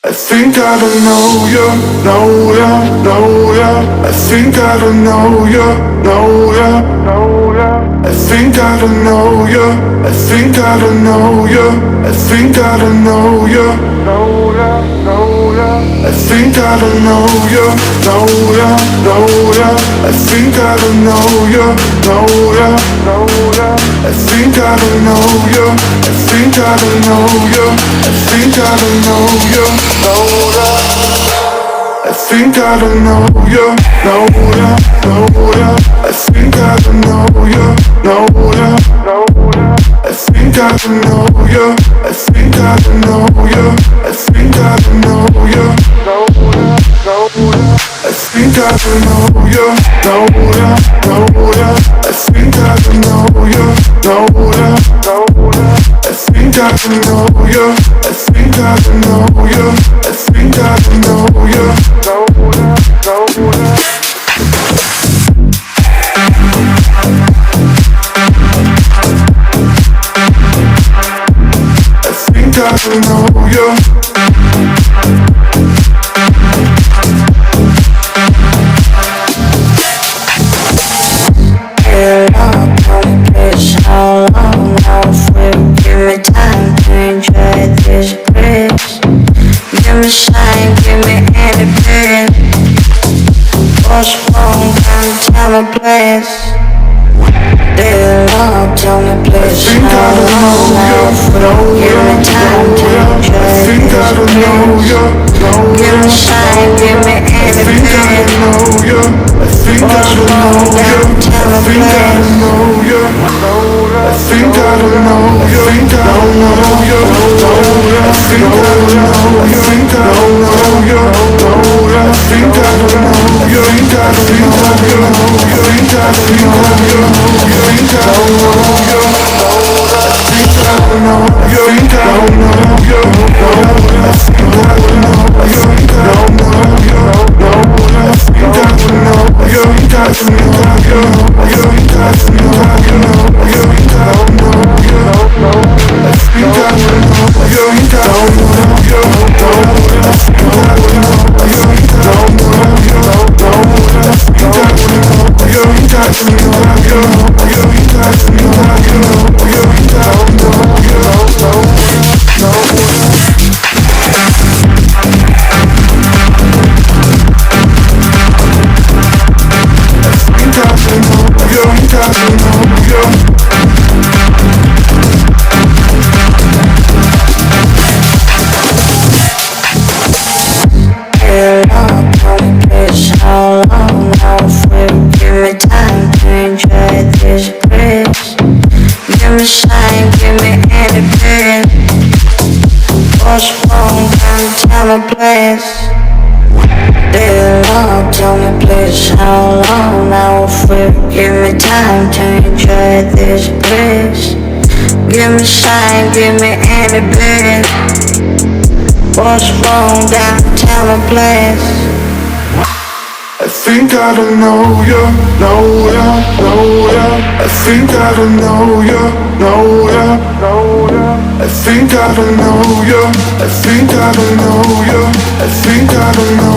I think I don't know you, know ya, know ya. I think I don't know you, know ya, know ya. I think I don't know you, I think I don't know you, I think I don't know you, know ya, know ya. I think I don't know you, know ya, know ya. I think I don't know you, know ya, know ya. I think I don't know you, I think I don't know you, I think I don't know you, know ya. I think I don't know you, know ya, know ya. I think I don't know you, know ya, know ya. I think I don't know you, I think I don't know you, I think I don't know you, know ya, know ya. I think I don't know you, know ya, know ya. I think I don't know you, know ya, know ya. I think I don't know you, I think I don't know you, I think I don't know you, know ya, know ya. I think I don't know you. How long now for? Give me time to enjoy this grace. Give me sign, give me any pain. What's wrong? Tell me please. Dear Lord, tell me please. How long now for? Give me time to enjoy this grace. Give me sign, give me any pain. What's wrong? Tell me please. I think I don't know you, I think I don't know you, I think I don't know, I think I don't know you, I think I don't know you, I think I don't know you, I think I don't know you, I think I don't know you, I think I don't know you, I think I don't know you, I think I don't know you, I think I don't know you, I think I don't know you, I think I don't know you, I think I don't know you. How long now for? Give me time to enjoy this grace. Give me sign, give me any pain. What's wrong? Tell me please. Dear Lord, tell me please. How long now for? Give me time to enjoy this grace. Give me sign, give me any pain. What's wrong? Tell me please. I think I don't know you, know ya, know ya. I think I don't know you, know ya, know ya. I think I don't know you, I think I don't know you, I think I don't know.